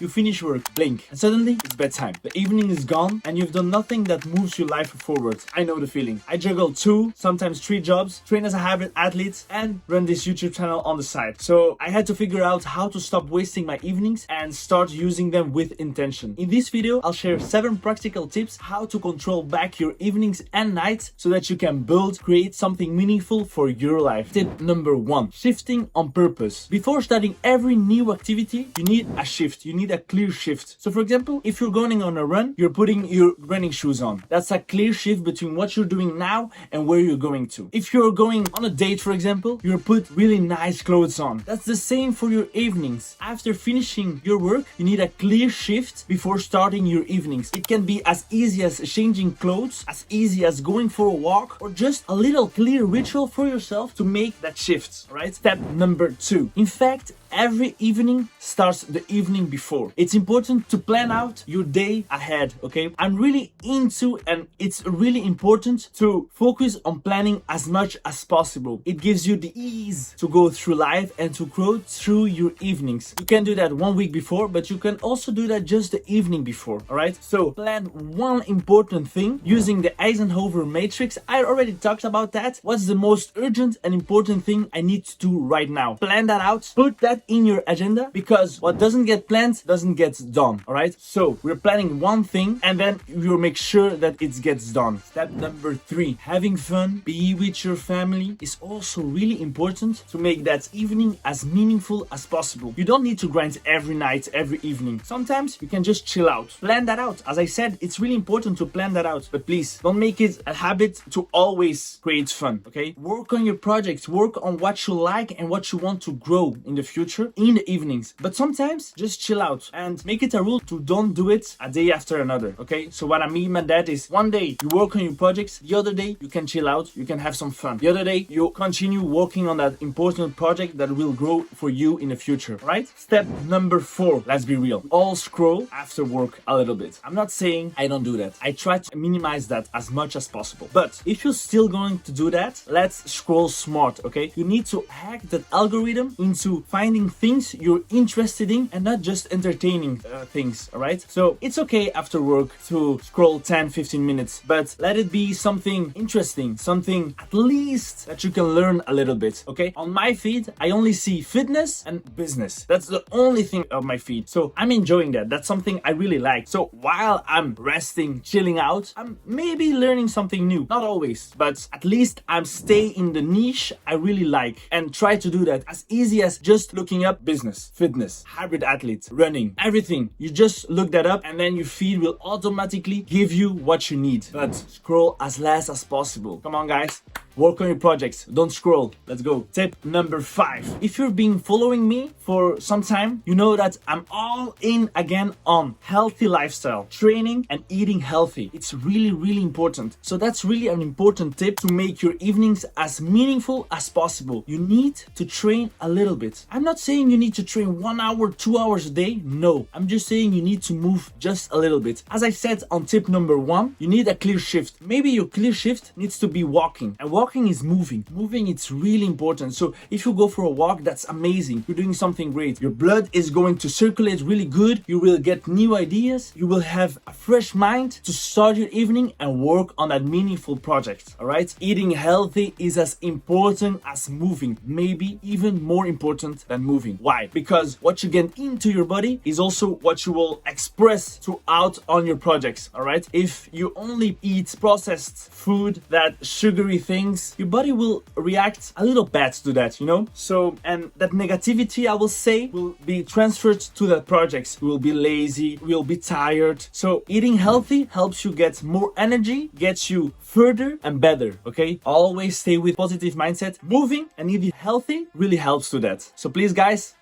You finish work, blink, and suddenly it's bedtime. The evening is gone and you've done nothing that moves your life forward. I know the feeling. I juggle 2, sometimes 3 jobs, train as a hybrid athlete, and run this YouTube channel on the side. So I had to figure out how to stop wasting my evenings and start using them with intention. In this video, I'll share 7 practical tips how to control back your evenings and nights so that you can create something meaningful for your life. Tip number 1, shifting on purpose. Before starting every new activity, you need a shift. You need a clear shift. So for example, if you're going on a run, you're putting your running shoes on. That's a clear shift between what you're doing now and where you're going to. If you're going on a date, for example, you're put really nice clothes on. That's the same for your evenings. After finishing your work, you need a clear shift before starting your evenings. It can be as easy as changing clothes, as easy as going for a walk, or just a little clear ritual for yourself to make that shift, right? Step number 2. In fact, every evening starts the evening before. It's important to plan out your day ahead, okay? I'm really into, and it's really important to focus on planning as much as possible. It gives you the ease to go through life and to grow through your evenings. You can do that 1 week before, but you can also do that just the evening before, all right? So plan one important thing using the Eisenhower matrix. I already talked about that. What's the most urgent and important thing I need to do right now? Plan that out. Put that in your agenda, because what doesn't get planned doesn't get done, all right? So we're planning one thing and then you'll make sure that it gets done. Step number 3, having fun, be with your family is also really important to make that evening as meaningful as possible. You don't need to grind every night, every evening. Sometimes you can just chill out. Plan that out. As I said, it's really important to plan that out, but please don't make it a habit to always create fun, okay? Work on your projects, work on what you like and what you want to grow in the future in the evenings, but sometimes just chill out and make it a rule to don't do it a day after another, okay? So what I mean by that is, one day you work on your projects, the other day you can chill out, you can have some fun. The other day you continue working on that important project that will grow for you in the future, right? Step number 4, let's be real. All scroll after work a little bit. I'm not saying I don't do that. I try to minimize that as much as possible. But if you're still going to do that, let's scroll smart, okay? You need to hack that algorithm into finding things you're interested in and not just entertaining things, all right? So it's okay after work to scroll 10-15 minutes, but let it be something interesting, something at least that you can learn a little bit, okay? On my feed, I only see fitness and business. That's the only thing on my feed. So I'm enjoying that. That's something I really like. So while I'm resting, chilling out, I'm maybe learning something new. Not always, but at least I'm stay in the niche I really like and try to do that as easy as just looking up business, fitness, hybrid athlete, running, everything. You just look that up and then your feed will automatically give you what you need. But scroll as less as possible. Come on, guys. Work on your projects. Don't scroll. Let's go. Tip number 5. If you've been following me for some time, you know that I'm all in again on healthy lifestyle, training and eating healthy. It's really, really important. So that's really an important tip to make your evenings as meaningful as possible. You need to train a little bit. I'm not saying you need to train 1 hour, 2 hours a day. No, I'm just saying you need to move just a little bit. As I said on tip number 1, you need a clear shift. Maybe your clear shift needs to be walking. And walking is moving. Moving, it's really important. So if you go for a walk, that's amazing. You're doing something great. Your blood is going to circulate really good. You will get new ideas. You will have a fresh mind to start your evening and work on that meaningful project. All right? Eating healthy is as important as moving. Maybe even more important than moving. Why? Because what you get into your body is also what you will express throughout on your projects. All right? If you only eat processed food, that sugary things, your body will react a little bad to that, you know? So, and that negativity, I will say, will be transferred to the projects. You will be lazy, you will be tired. So eating healthy helps you get more energy, gets you further and better, okay? Always stay with positive mindset. Moving and eating healthy really helps to that. So please, guys,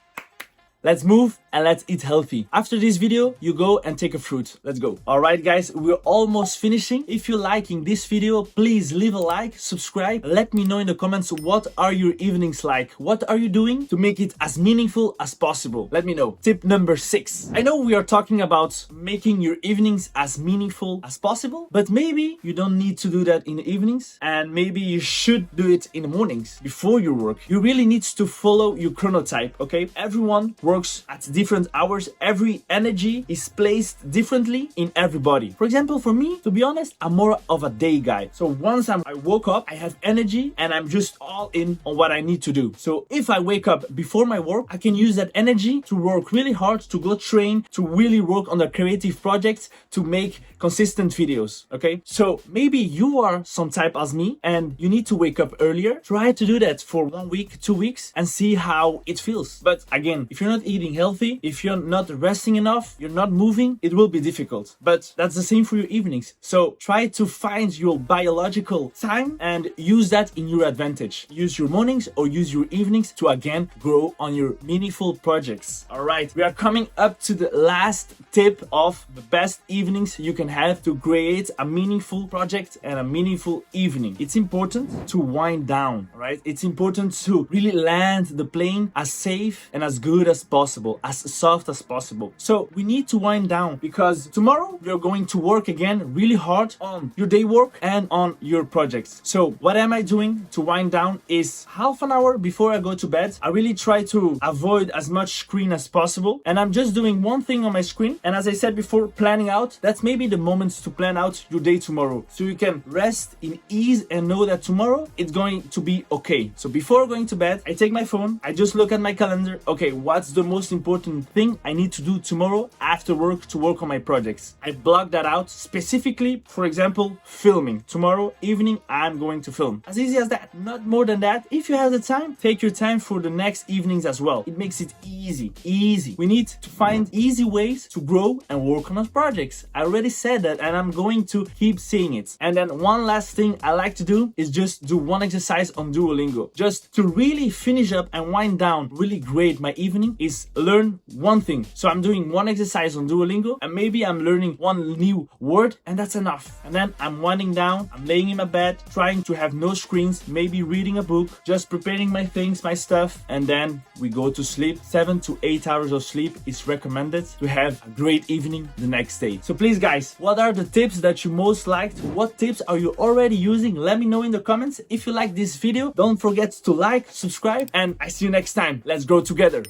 let's move and let's eat healthy. After this video, you go and take a fruit. Let's go. All right, guys, we're almost finishing. If you're liking this video, please leave a like, subscribe. Let me know in the comments, what are your evenings like? What are you doing to make it as meaningful as possible? Let me know. Tip number 6. I know we are talking about making your evenings as meaningful as possible, but maybe you don't need to do that in the evenings, and maybe you should do it in the mornings before your work. You really need to follow your chronotype, okay? Everyone works at different hours, every energy is placed differently in everybody. For example, for me, to be honest, I'm more of a day guy. So once I woke up, I have energy and I'm just all in on what I need to do. So if I wake up before my work, I can use that energy to work really hard, to go train, to really work on the creative projects, to make consistent videos. Okay, so maybe you are some type as me and you need to wake up earlier. Try to do that for 1 week, 2 weeks, and see how it feels. But again, if you're not eating healthy, if you're not resting enough, you're not moving, it will be difficult. But that's the same for your evenings. So try to find your biological time and use that in your advantage. Use your mornings or use your evenings to again grow on your meaningful projects. All right, we are coming up to the last tip of the best evenings you can have to create a meaningful project and a meaningful evening. It's important to wind down, right? It's important to really land the plane as safe and as good as possible, as soft as possible. So we need to wind down because tomorrow you're going to work again really hard on your day work and on your projects. So what am I doing to wind down is half an hour before I go to bed. I really try to avoid as much screen as possible, and I'm just doing one thing on my screen. And as I said before, planning out, that's maybe the moments to plan out your day tomorrow so you can rest in ease and know that tomorrow it's going to be okay. So before going to bed, I take my phone, I just look at my calendar. Okay, what's the most important thing I need to do tomorrow after work to work on my projects? I block that out specifically. For example, filming. Tomorrow evening, I'm going to film. As easy as that, not more than that. If you have the time, take your time for the next evenings as well. It makes it easy. We need to find easy ways to grow and work on our projects. I already said that and I'm going to keep saying it. And then one last thing I like to do is just do one exercise on Duolingo. Just to really finish up and wind down really great my evening is learn one thing. So I'm doing one exercise on Duolingo and maybe I'm learning one new word and that's enough. And then I'm winding down, I'm laying in my bed, trying to have no screens, maybe reading a book, just preparing my things, my stuff, and then we go to sleep. 7 to 8 hours of sleep is recommended to have a great evening the next day. So please guys, what are the tips that you most liked? What tips are you already using? Let me know in the comments. If you like this video, don't forget to like, subscribe, and I see you next time. Let's grow together.